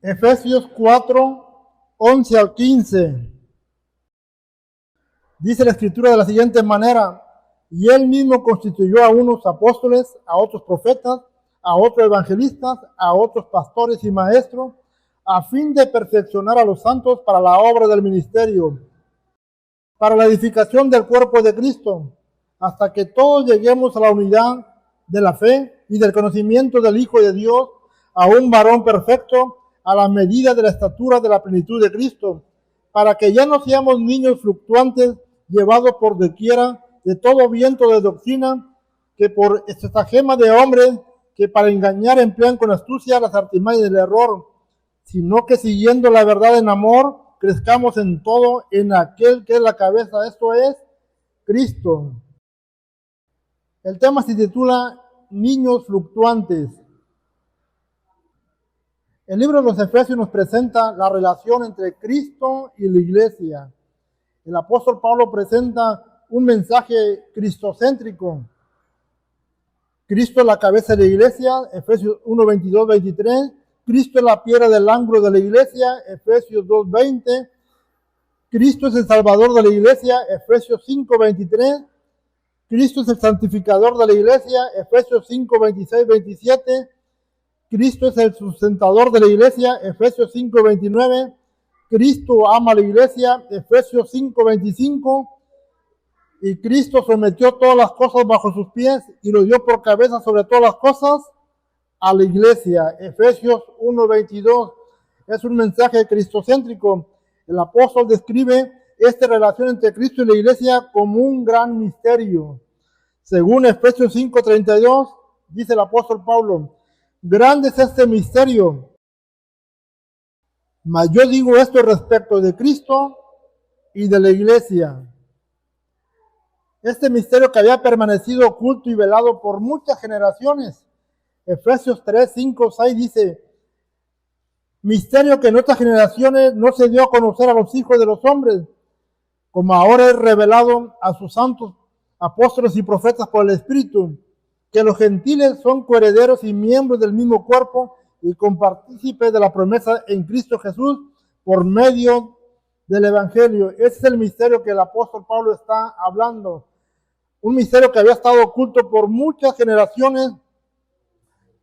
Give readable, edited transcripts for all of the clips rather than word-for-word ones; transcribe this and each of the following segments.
Efesios 4, 11 al 15. Dice la Escritura de la siguiente manera: y él mismo constituyó a unos apóstoles, a otros profetas, a otros evangelistas, a otros pastores y maestros, a fin de perfeccionar a los santos para la obra del ministerio, para la edificación del cuerpo de Cristo, hasta que todos lleguemos a la unidad de la fe y del conocimiento del Hijo de Dios, a un varón perfecto, a la medida de la estatura de la plenitud de Cristo, para que ya no seamos niños fluctuantes, llevados por doquiera de todo viento de doctrina, que por estratagema de hombres, que para engañar emplean con astucia las artimañas del error, sino que siguiendo la verdad en amor, crezcamos en todo en aquel que es la cabeza, esto es Cristo. El tema se titula Niños fluctuantes. El libro de los Efesios nos presenta la relación entre Cristo y la iglesia. El apóstol Pablo presenta un mensaje cristocéntrico. Cristo es la cabeza de la iglesia, Efesios 1, 22, 23. Cristo es la piedra del ángulo de la iglesia, Efesios 2, 20. Cristo es el salvador de la iglesia, Efesios 5, 23. Cristo es el santificador de la iglesia, Efesios 5, 26, 27. Cristo es el sustentador de la iglesia, Efesios 5, 29. Cristo ama a la iglesia, Efesios 5, 25. Y Cristo sometió todas las cosas bajo sus pies y lo dio por cabeza sobre todas las cosas a la iglesia, Efesios 1, 22. Es un mensaje cristocéntrico. El apóstol describe esta relación entre Cristo y la iglesia como un gran misterio. Según Efesios 5, 32, dice el apóstol Pablo: grande es este misterio, mas yo digo esto respecto de Cristo y de la iglesia. Este misterio que había permanecido oculto y velado por muchas generaciones. Efesios 3, 5, 6 dice: misterio que en otras generaciones no se dio a conocer a los hijos de los hombres, como ahora es revelado a sus santos apóstoles y profetas por el Espíritu, que los gentiles son coherederos y miembros del mismo cuerpo y compartícipes de la promesa en Cristo Jesús por medio del Evangelio. Ese es el misterio que el apóstol Pablo está hablando. Un misterio que había estado oculto por muchas generaciones,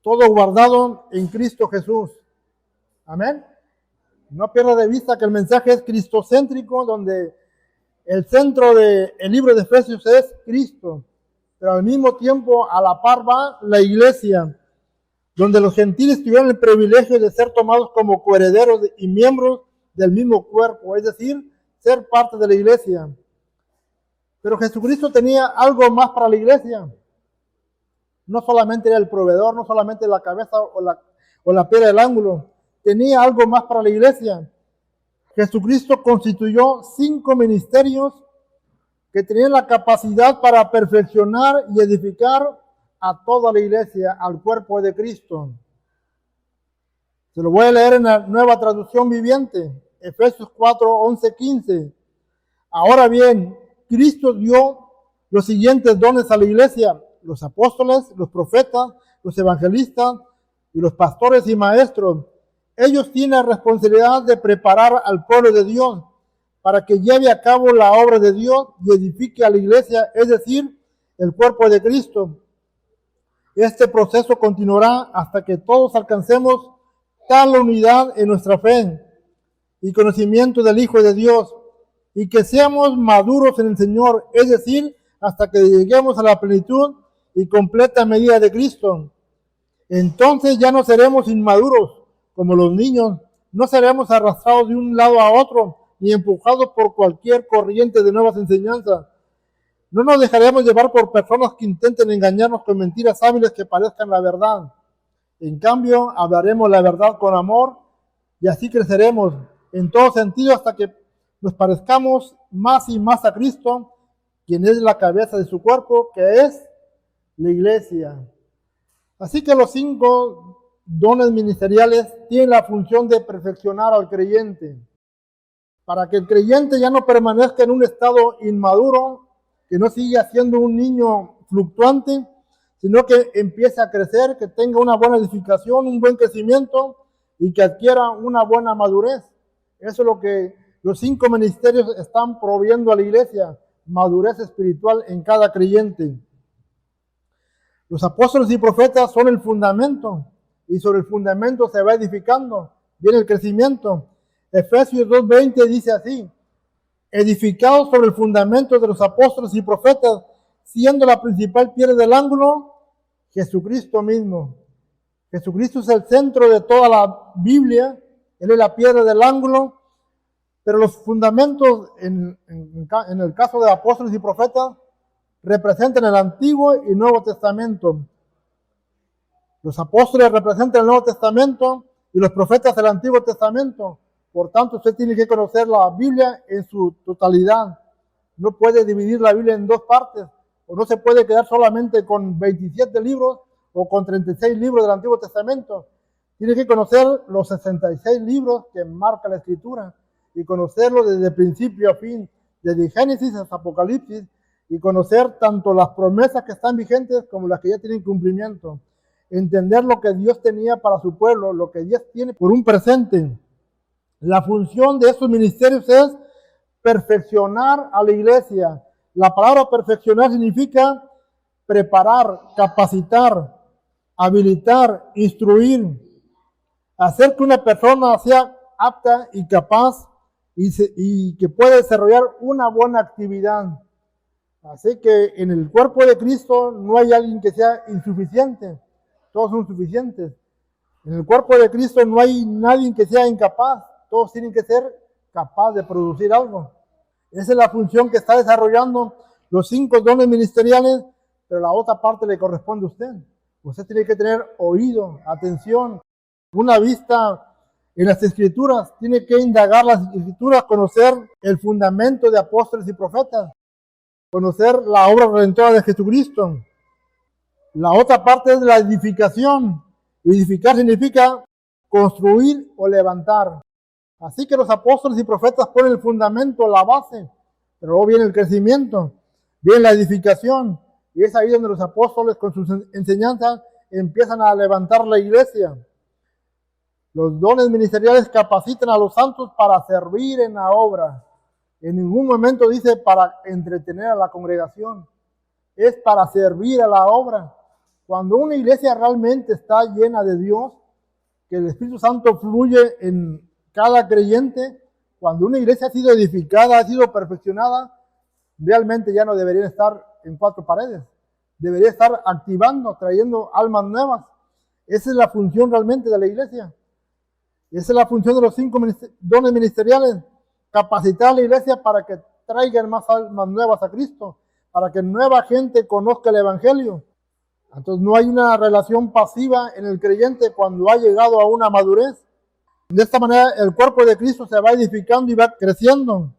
todo guardado en Cristo Jesús. Amén. No pierda de vista que el mensaje es cristocéntrico, donde el centro del libro de Efesios es Cristo, pero al mismo tiempo a la par va la iglesia, donde los gentiles tuvieron el privilegio de ser tomados como coherederos y miembros del mismo cuerpo, es decir, ser parte de la iglesia. Pero Jesucristo tenía algo más para la iglesia. No solamente era el proveedor, no solamente la cabeza o la piedra del ángulo, tenía algo más para la iglesia. Jesucristo constituyó 5 ministerios que tenían la capacidad para perfeccionar y edificar a toda la iglesia, al cuerpo de Cristo. Se lo voy a leer en la Nueva Traducción Viviente, Efesios 4, 11, 15. Ahora bien, Cristo dio los siguientes dones a la iglesia: los apóstoles, los profetas, los evangelistas y los pastores y maestros. Ellos tienen la responsabilidad de preparar al pueblo de Dios para que lleve a cabo la obra de Dios y edifique a la iglesia, es decir, el cuerpo de Cristo. Este proceso continuará hasta que todos alcancemos tal unidad en nuestra fe y conocimiento del Hijo de Dios, y que seamos maduros en el Señor, es decir, hasta que lleguemos a la plenitud y completa medida de Cristo. Entonces ya no seremos inmaduros como los niños, no seremos arrastrados de un lado a otro, ni empujados por cualquier corriente de nuevas enseñanzas. No nos dejaremos llevar por personas que intenten engañarnos con mentiras hábiles que parezcan la verdad. En cambio, hablaremos la verdad con amor, y así creceremos en todo sentido hasta que nos parezcamos más y más a Cristo, quien es la cabeza de su cuerpo, que es la iglesia. Así que los 5 dones ministeriales tienen la función de perfeccionar al creyente, para que el creyente ya no permanezca en un estado inmaduro, que no siga siendo un niño fluctuante, sino que empiece a crecer, que tenga una buena edificación, un buen crecimiento, y que adquiera una buena madurez. Eso es lo que los 5 ministerios están proveyendo a la iglesia, madurez espiritual en cada creyente. Los apóstoles y profetas son el fundamento, y sobre el fundamento se va edificando, viene el crecimiento. Efesios 2:20 dice así: edificados sobre el fundamento de los apóstoles y profetas, siendo la principal piedra del ángulo Jesucristo mismo. Jesucristo es el centro de toda la Biblia, Él es la piedra del ángulo, pero los fundamentos en el caso de apóstoles y profetas representan el Antiguo y Nuevo Testamento. Los apóstoles representan el Nuevo Testamento y los profetas el Antiguo Testamento. Por tanto, usted tiene que conocer la Biblia en su totalidad. No puede dividir la Biblia en 2 partes, o no se puede quedar solamente con 27 libros o con 36 libros del Antiguo Testamento. Tiene que conocer los 66 libros que marca la Escritura y conocerlo desde principio a fin, desde Génesis hasta Apocalipsis, y conocer tanto las promesas que están vigentes como las que ya tienen cumplimiento. Entender lo que Dios tenía para su pueblo, lo que Dios tiene por un presente. La función de estos ministerios es perfeccionar a la iglesia. La palabra perfeccionar significa preparar, capacitar, habilitar, instruir, hacer que una persona sea apta y capaz y que pueda desarrollar una buena actividad. Así que en el cuerpo de Cristo no hay alguien que sea insuficiente, todos son suficientes. En el cuerpo de Cristo no hay nadie que sea incapaz, todos tienen que ser capaces de producir algo. Esa es la función que está desarrollando los 5 dones ministeriales, pero la otra parte le corresponde a usted. Usted tiene que tener oído, atención, una vista en las Escrituras, tiene que indagar las Escrituras, conocer el fundamento de apóstoles y profetas, conocer la obra redentora de Jesucristo. La otra parte es la edificación. Edificar significa construir o levantar. Así que los apóstoles y profetas ponen el fundamento, la base, pero luego viene el crecimiento, viene la edificación, y es ahí donde los apóstoles con sus enseñanzas empiezan a levantar la iglesia. Los dones ministeriales capacitan a los santos para servir en la obra. En ningún momento dice para entretener a la congregación, es para servir a la obra. Cuando una iglesia realmente está llena de Dios, que el Espíritu Santo fluye en cada creyente, cuando una iglesia ha sido edificada, ha sido perfeccionada, realmente ya no debería estar en 4 paredes, debería estar activando, trayendo almas nuevas. Esa es la función realmente de la iglesia. Esa es la función de los 5 dones ministeriales, capacitar a la iglesia para que traigan más almas nuevas a Cristo, para que nueva gente conozca el Evangelio. Entonces no hay una relación pasiva en el creyente cuando ha llegado a una madurez. De esta manera el cuerpo de Cristo se va edificando y va creciendo.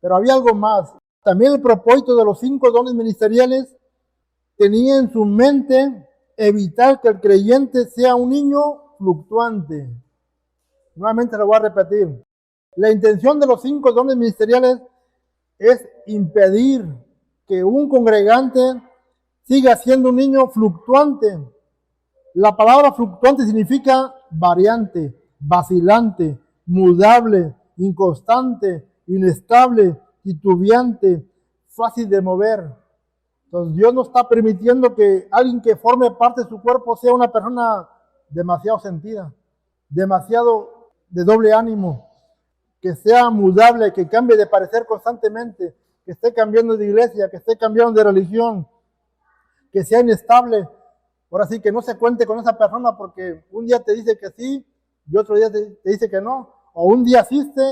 Pero había algo más. También el propósito de los 5 dones ministeriales tenía en su mente evitar que el creyente sea un niño fluctuante. Nuevamente lo voy a repetir. La intención de los 5 dones ministeriales es impedir que un congregante siga siendo un niño fluctuante. La palabra fluctuante significa variante, vacilante, mudable, inconstante, inestable, titubeante, fácil de mover. Entonces Dios no está permitiendo que alguien que forme parte de su cuerpo sea una persona demasiado sentida, demasiado de doble ánimo, que sea mudable, que cambie de parecer constantemente, que esté cambiando de iglesia, que esté cambiando de religión, que sea inestable. Ahora sí, que no se cuente con esa persona porque un día te dice que sí y otro día te dice que no, o un día asiste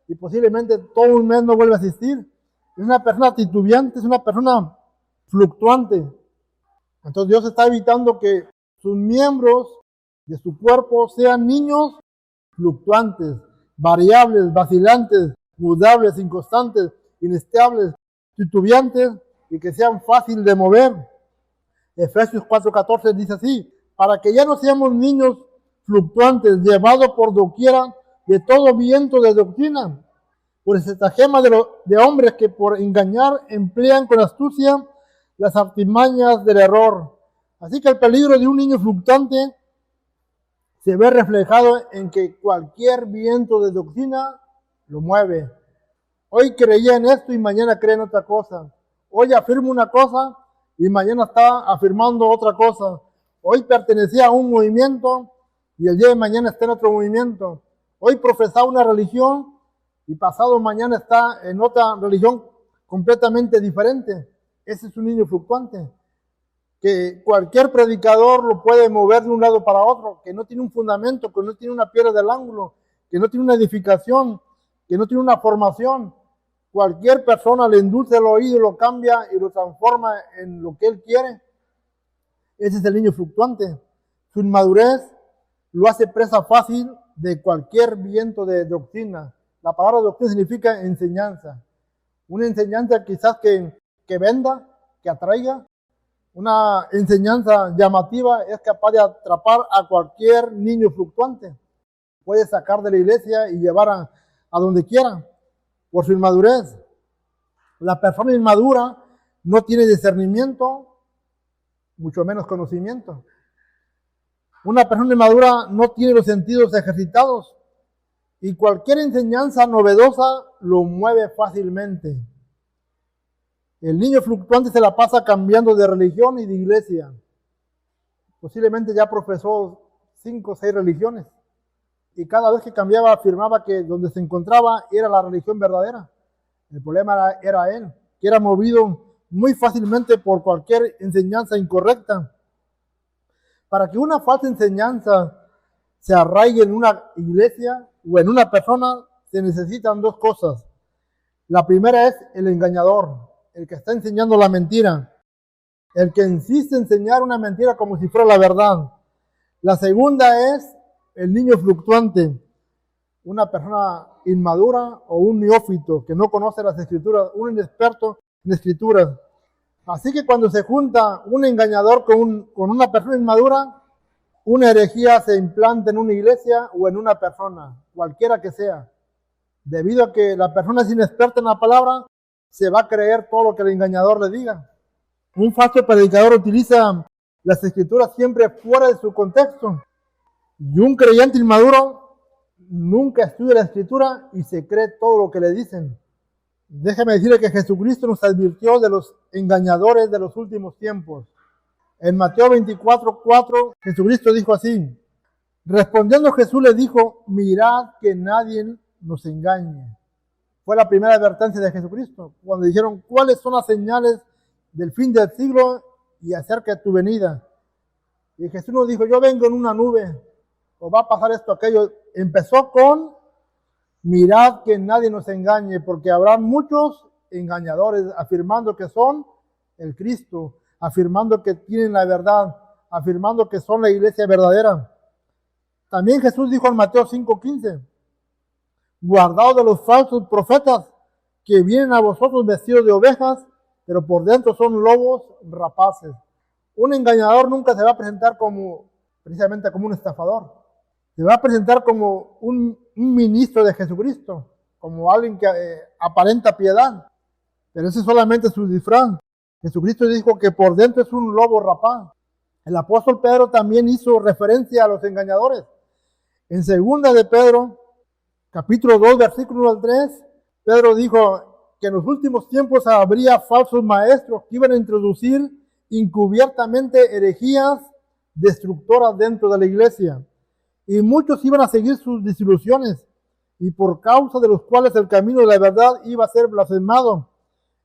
y posiblemente todo un mes no vuelve a asistir. Es una persona titubeante, es una persona fluctuante. Entonces Dios está evitando que sus miembros de su cuerpo sean niños fluctuantes, variables, vacilantes, mudables, inconstantes, inestables, titubeantes y que sean fáciles de mover. Efesios 4:14 dice así: para que ya no seamos niños fluctuantes, llevados por doquiera de todo viento de doctrina, por estratagema de hombres que por engañar emplean con astucia las artimañas del error. Así que el peligro de un niño fluctuante se ve reflejado en que cualquier viento de doctrina lo mueve. Hoy creía en esto y mañana cree en otra cosa. Hoy afirma una cosa y mañana está afirmando otra cosa. Hoy pertenecía a un movimiento y el día de mañana está en otro movimiento. Hoy profesaba una religión y pasado mañana está en otra religión completamente diferente. Ese es un niño fluctuante, que cualquier predicador lo puede mover de un lado para otro, que no tiene un fundamento, que no tiene una piedra del ángulo, que no tiene una edificación, que no tiene una formación. Cualquier persona le endulza el oído, lo cambia y lo transforma en lo que él quiere. Ese es el niño fluctuante. Su inmadurez lo hace presa fácil de cualquier viento de doctrina. La palabra doctrina significa enseñanza. Una enseñanza quizás que venda, que atraiga. Una enseñanza llamativa es capaz de atrapar a cualquier niño fluctuante. Puede sacar de la iglesia y llevar a donde quiera por su inmadurez. La persona inmadura no tiene discernimiento, mucho menos conocimiento. Una persona inmadura no tiene los sentidos ejercitados y cualquier enseñanza novedosa lo mueve fácilmente. El niño fluctuante se la pasa cambiando de religión y de iglesia. Posiblemente ya profesó 5 o 6 religiones. Y cada vez que cambiaba afirmaba que donde se encontraba era la religión verdadera. El problema era él, que era movido muy fácilmente por cualquier enseñanza incorrecta. Para que una falsa enseñanza se arraigue en una iglesia o en una persona, se necesitan 2 cosas. La primera es el engañador, el que está enseñando la mentira, el que insiste en enseñar una mentira como si fuera la verdad. La segunda es el niño fluctuante, una persona inmadura o un neófito que no conoce las escrituras, un inexperto en escrituras. Así que cuando se junta un engañador con una persona inmadura, una herejía se implanta en una iglesia o en una persona, cualquiera que sea. Debido a que la persona es inexperta en la palabra, se va a creer todo lo que el engañador le diga. Un falso predicador utiliza las escrituras siempre fuera de su contexto. Y un creyente inmaduro nunca estudia la escritura y se cree todo lo que le dicen. Déjeme decirle que Jesucristo nos advirtió de los engañadores de los últimos tiempos. En Mateo 24:4, Jesucristo dijo así: respondiendo Jesús les dijo, mirad que nadie nos engañe. Fue la primera advertencia de Jesucristo, cuando dijeron, ¿cuáles son las señales del fin del siglo y acerca de tu venida? Y Jesús nos dijo, yo vengo en una nube, o va a pasar esto, aquello. Empezó con, mirad que nadie nos engañe, porque habrá muchos engañadores afirmando que son el Cristo, afirmando que tienen la verdad, afirmando que son la iglesia verdadera. También Jesús dijo en Mateo 5:15, guardaos de los falsos profetas que vienen a vosotros vestidos de ovejas, pero por dentro son lobos rapaces. Un engañador nunca se va a presentar precisamente como un estafador. Se va a presentar como un ministro de Jesucristo, como alguien que aparenta piedad, pero ese es solamente su disfraz. Jesucristo dijo que por dentro es un lobo rapaz. El apóstol Pedro también hizo referencia a los engañadores. En 2 de Pedro, capítulo 2, versículo 1 al 3, Pedro dijo que en los últimos tiempos habría falsos maestros que iban a introducir encubiertamente herejías destructoras dentro de la iglesia. Y muchos iban a seguir sus desilusiones, y por causa de los cuales el camino de la verdad iba a ser blasfemado,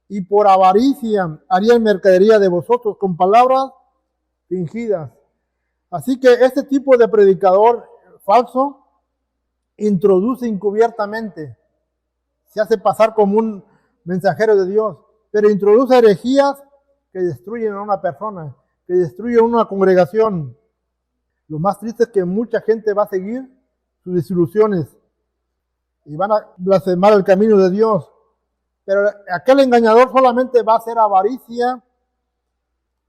y por avaricia harían mercadería de vosotros con palabras fingidas. Así que este tipo de predicador falso introduce encubiertamente, se hace pasar como un mensajero de Dios, pero introduce herejías que destruyen a una persona, que destruyen a una congregación. Lo más triste es que mucha gente va a seguir sus desilusiones y van a blasfemar el camino de Dios. Pero aquel engañador solamente va a hacer avaricia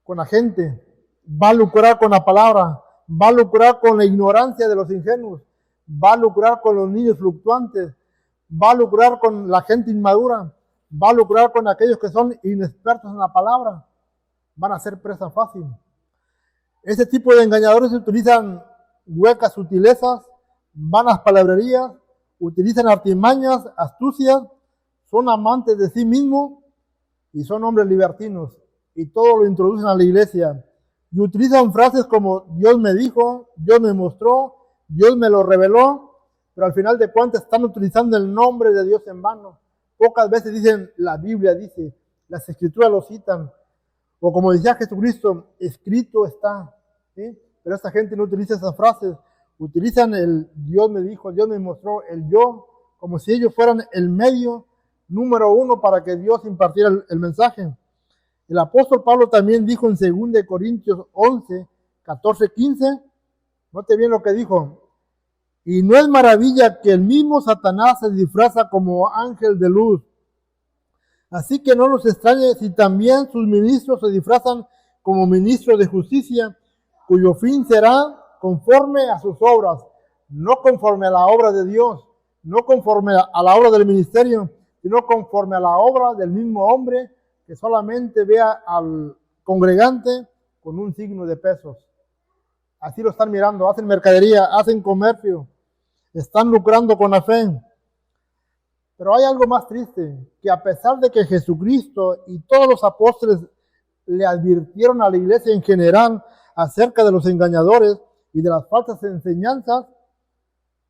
con la gente, va a lucrar con la palabra, va a lucrar con la ignorancia de los ingenuos, va a lucrar con los niños fluctuantes, va a lucrar con la gente inmadura, va a lucrar con aquellos que son inexpertos en la palabra, van a ser presa fácil. Ese tipo de engañadores utilizan huecas sutilezas, vanas palabrerías, utilizan artimañas, astucias, son amantes de sí mismos y son hombres libertinos, y todo lo introducen a la iglesia, y utilizan frases como Dios me dijo, Dios me mostró, Dios me lo reveló, pero al final de cuentas están utilizando el nombre de Dios en vano. Pocas veces dicen, la Biblia dice, las escrituras lo citan, o como decía Jesucristo, escrito está, ¿sí? Pero esta gente no utiliza esas frases, utilizan el Dios me dijo, Dios me mostró, el yo, como si ellos fueran el medio número uno para que Dios impartiera el mensaje. El apóstol Pablo también dijo en 2 Corintios 11, 14, 15, note bien lo que dijo, y no es maravilla que el mismo Satanás se disfraza como ángel de luz. Así que no nos extrañe si también sus ministros se disfrazan como ministros de justicia, cuyo fin será conforme a sus obras, no conforme a la obra de Dios, no conforme a la obra del ministerio, sino conforme a la obra del mismo hombre que solamente vea al congregante con un signo de pesos. Así lo están mirando, hacen mercadería, hacen comercio, están lucrando con la fe. Pero hay algo más triste, que a pesar de que Jesucristo y todos los apóstoles le advirtieron a la iglesia en general acerca de los engañadores y de las falsas enseñanzas,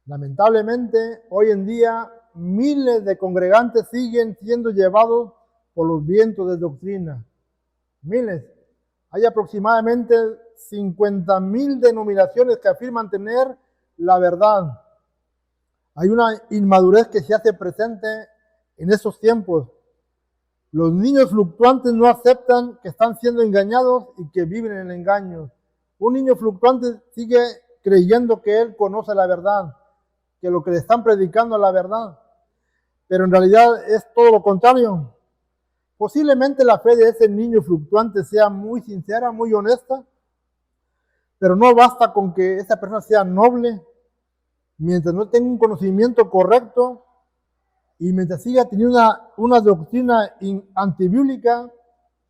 lamentablemente hoy en día miles de congregantes siguen siendo llevados por los vientos de doctrina. Miles. Hay aproximadamente 50,000 denominaciones que afirman tener la verdad. Hay una inmadurez que se hace presente en esos tiempos. Los niños fluctuantes no aceptan que están siendo engañados y que viven en el engaño. Un niño fluctuante sigue creyendo que él conoce la verdad, que lo que le están predicando es la verdad. Pero en realidad es todo lo contrario. Posiblemente la fe de ese niño fluctuante sea muy sincera, muy honesta, pero no basta con que esa persona sea noble, mientras no tenga un conocimiento correcto y mientras siga teniendo una doctrina antibíblica,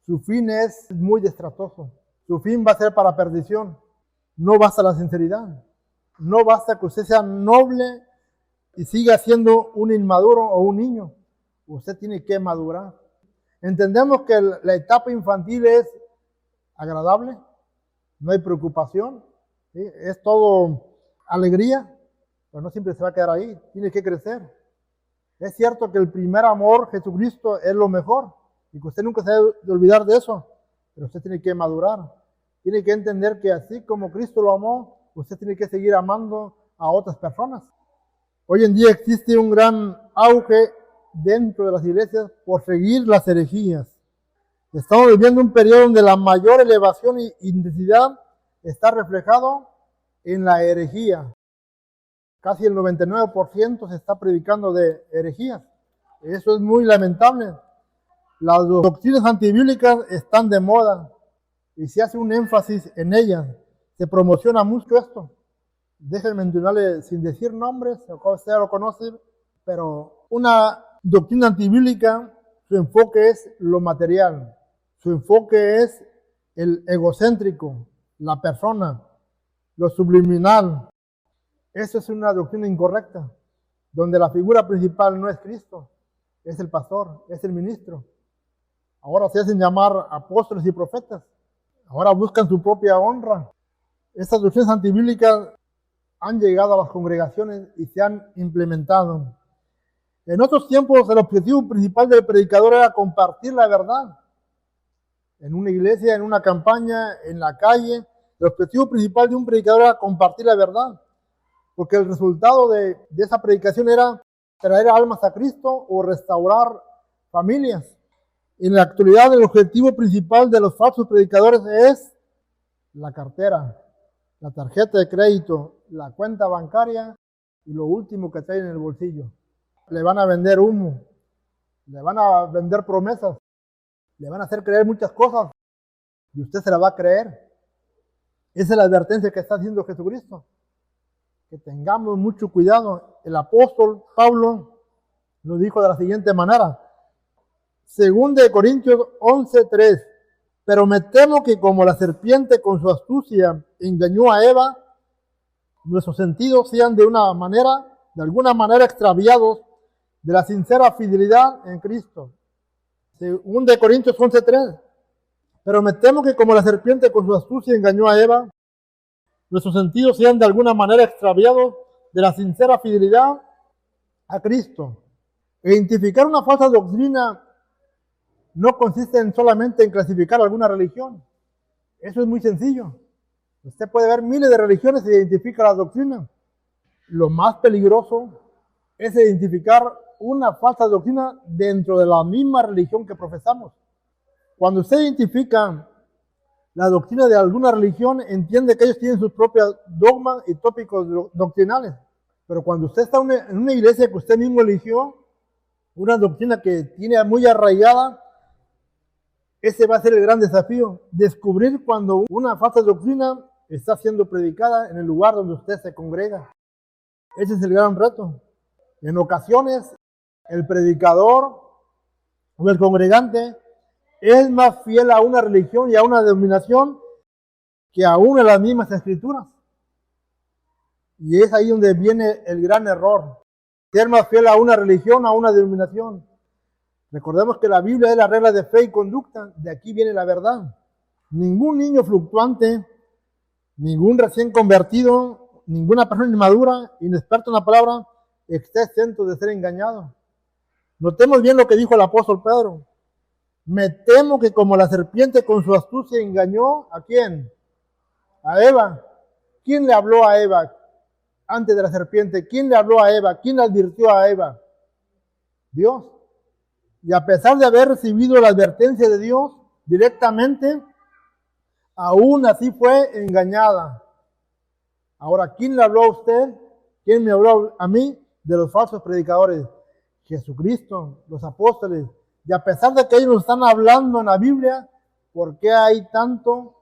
su fin es muy destratoso. Su fin va a ser para perdición. No basta la sinceridad. No basta que usted sea noble y siga siendo un inmaduro o un niño. Usted tiene que madurar. Entendemos que la etapa infantil es agradable, no hay preocupación, ¿sí? Es todo alegría, pero no siempre se va a quedar ahí, tiene que crecer. Es cierto que el primer amor, Jesucristo, es lo mejor, y que usted nunca se debe de olvidar de eso, pero usted tiene que madurar, tiene que entender que así como Cristo lo amó, usted tiene que seguir amando a otras personas. Hoy en día existe un gran auge dentro de las iglesias por seguir las herejías. Estamos viviendo un periodo donde la mayor elevación y intensidad está reflejado en la herejía. Casi el 99% se está predicando de herejías. Eso es muy lamentable. Las doctrinas antibíblicas están de moda y se hace un énfasis en ellas. Se promociona mucho esto. Déjenme mencionarle sin decir nombres, usted lo conoce, pero una doctrina antibíblica, su enfoque es lo material, su enfoque es el egocéntrico, la persona, lo subliminal. Eso es una doctrina incorrecta, donde la figura principal no es Cristo, es el pastor, es el ministro. Ahora se hacen llamar apóstoles y profetas, ahora buscan su propia honra. Estas doctrinas antibíblicas han llegado a las congregaciones y se han implementado. En otros tiempos el objetivo principal del predicador era compartir la verdad. En una iglesia, en una campaña, en la calle, el objetivo principal de un predicador era compartir la verdad. Porque el resultado de esa predicación era traer almas a Cristo o restaurar familias. En la actualidad el objetivo principal de los falsos predicadores es la cartera, la tarjeta de crédito, la cuenta bancaria y lo último que traen en el bolsillo. Le van a vender humo, le van a vender promesas, le van a hacer creer muchas cosas y usted se la va a creer. Esa es la advertencia que está haciendo Jesucristo. Que tengamos mucho cuidado. El apóstol Pablo lo dijo de la siguiente manera. 2 Corintios 11:3. Pero me temo que como la serpiente con su astucia engañó a Eva, nuestros sentidos sean de alguna manera extraviados de la sincera fidelidad en Cristo. Según de Corintios 11:3. Pero me temo que como la serpiente con su astucia engañó a Eva, nuestros sentidos sean de alguna manera extraviados de la sincera fidelidad a Cristo. Identificar una falsa doctrina no consiste solamente en clasificar alguna religión. Eso es muy sencillo. Usted puede ver miles de religiones y identifica la doctrina. Lo más peligroso es identificar una falsa doctrina dentro de la misma religión que profesamos. Cuando usted identifica la doctrina de alguna religión, entiende que ellos tienen sus propios dogmas y tópicos doctrinales. Pero cuando usted está en una iglesia que usted mismo eligió, una doctrina que tiene muy arraigada, ese va a ser el gran desafío, descubrir cuando una falsa doctrina está siendo predicada en el lugar donde usted se congrega. Ese es el gran reto. En ocasiones, el predicador o el congregante es más fiel a una religión y a una denominación que a una de las mismas escrituras. Y es ahí donde viene el gran error. Ser más fiel a una religión, a una denominación. Recordemos que la Biblia es la regla de fe y conducta. De aquí viene la verdad. Ningún niño fluctuante, ningún recién convertido, ninguna persona inmadura, inexperta en la palabra, está exento de ser engañado. Notemos bien lo que dijo el apóstol Pedro. Me temo que como la serpiente con su astucia engañó, ¿a quién? A Eva. ¿Quién le habló a Eva antes de la serpiente? ¿Quién le habló a Eva? ¿Quién le advirtió a Eva? Dios. Y a pesar de haber recibido la advertencia de Dios directamente, aún así fue engañada. Ahora, ¿quién le habló a usted? ¿Quién me habló a mí? De los falsos predicadores. Jesucristo, los apóstoles. Y a pesar de que ellos nos están hablando en la Biblia, ¿por qué hay tanto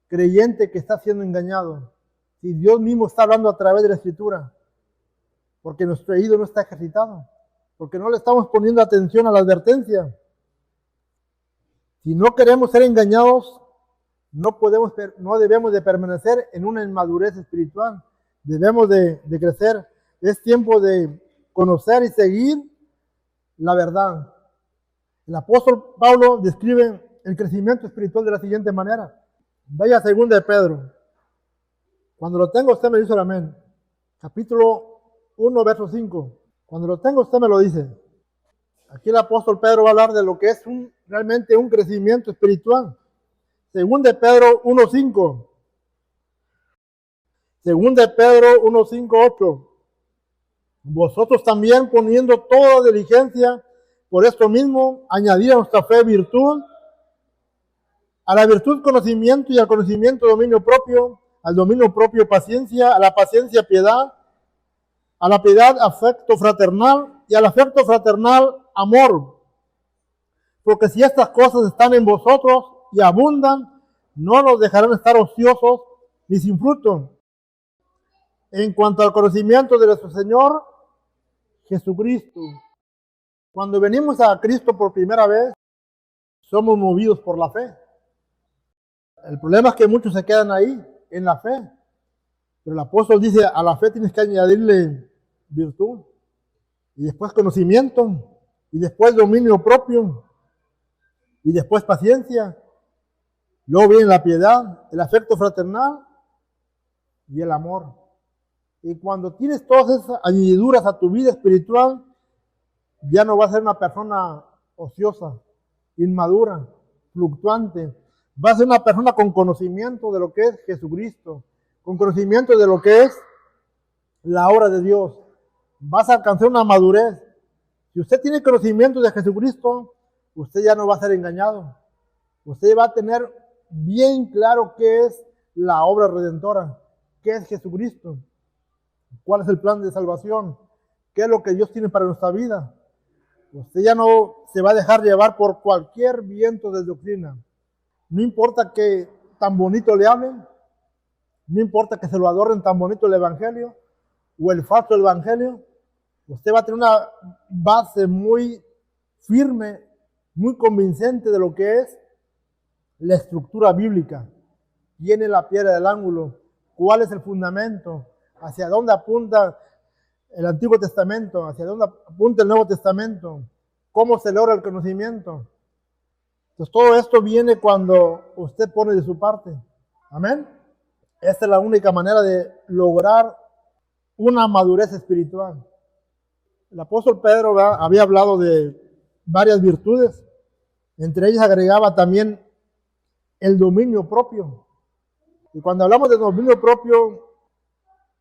creyente que está siendo engañado? Si Dios mismo está hablando a través de la Escritura. Porque nuestro oído no está ejercitado. Porque no le estamos poniendo atención a la advertencia. Si no queremos ser engañados, no debemos de permanecer en una inmadurez espiritual. Debemos de crecer. Es tiempo de conocer y seguir la verdad. El apóstol Pablo describe el crecimiento espiritual de la siguiente manera. Vaya a 2 de Pedro. Cuando lo tenga usted me dice el amén. Capítulo 1, verso 5. Cuando lo tenga usted me lo dice. Aquí el apóstol Pedro va a hablar de lo que es realmente un crecimiento espiritual. 2 de Pedro 1:5. 2 de Pedro 1:5-8. Vosotros también poniendo toda diligencia, por esto mismo, añadir a nuestra fe virtud, a la virtud conocimiento y al conocimiento dominio propio, al dominio propio paciencia, a la paciencia piedad, a la piedad afecto fraternal y al afecto fraternal amor. Porque si estas cosas están en vosotros y abundan, no nos dejarán estar ociosos ni sin fruto. En cuanto al conocimiento de nuestro Señor Jesucristo, cuando venimos a Cristo por primera vez, somos movidos por la fe. El problema es que muchos se quedan ahí, en la fe. Pero el apóstol dice, a la fe tienes que añadirle virtud, y después conocimiento, y después dominio propio, y después paciencia. Luego viene la piedad, el afecto fraternal y el amor. Y cuando tienes todas esas añadiduras a tu vida espiritual, ya no vas a ser una persona ociosa, inmadura, fluctuante. Vas a ser una persona con conocimiento de lo que es Jesucristo, con conocimiento de lo que es la obra de Dios. Vas a alcanzar una madurez. Si usted tiene conocimiento de Jesucristo, usted ya no va a ser engañado. Usted va a tener bien claro qué es la obra redentora, qué es Jesucristo, cuál es el plan de salvación, qué es lo que Dios tiene para nuestra vida. Usted ya no se va a dejar llevar por cualquier viento de doctrina. No importa que tan bonito le hablen, no importa que se lo adornen tan bonito el evangelio o el falso evangelio, usted va a tener una base muy firme, muy convincente de lo que es la estructura bíblica. Tiene la piedra del ángulo, cuál es el fundamento, hacia dónde apunta el Antiguo Testamento, hacia dónde apunta el Nuevo Testamento, cómo se logra el conocimiento. Entonces todo esto viene cuando usted pone de su parte. Amén. Esta es la única manera de lograr una madurez espiritual. El apóstol Pedro había hablado de varias virtudes, entre ellas agregaba también el dominio propio. Y cuando hablamos de dominio propio,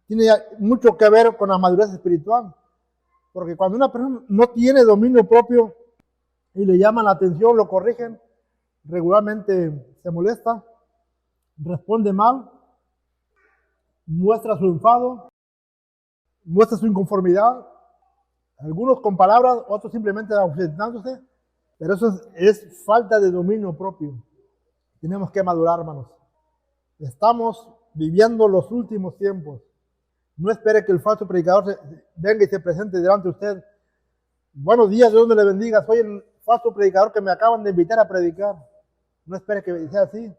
tiene mucho que ver con la madurez espiritual. Porque cuando una persona no tiene dominio propio y le llaman la atención, lo corrigen, regularmente se molesta, responde mal, muestra su enfado, muestra su inconformidad, algunos con palabras, otros simplemente ausentándose, pero eso es falta de dominio propio. Tenemos que madurar, hermanos. Estamos viviendo los últimos tiempos. No espere que el falso predicador venga y se presente delante de usted. Buenos días, Dios me le bendiga. Soy el falso predicador que me acaban de invitar a predicar. No espere que sea así.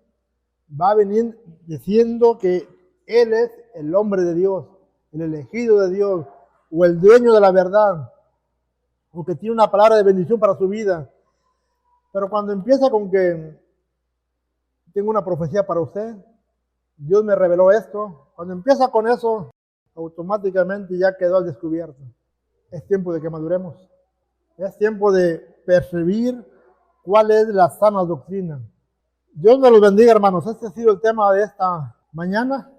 Va a venir diciendo que Él es el hombre de Dios, el elegido de Dios, o el dueño de la verdad, o que tiene una palabra de bendición para su vida. Pero cuando empieza con que tengo una profecía para usted, Dios me reveló esto, cuando empieza con eso, automáticamente ya quedó al descubierto. Es tiempo de que maduremos. Es tiempo de percibir cuál es la sana doctrina. Dios me los bendiga, hermanos. Este ha sido el tema de esta mañana.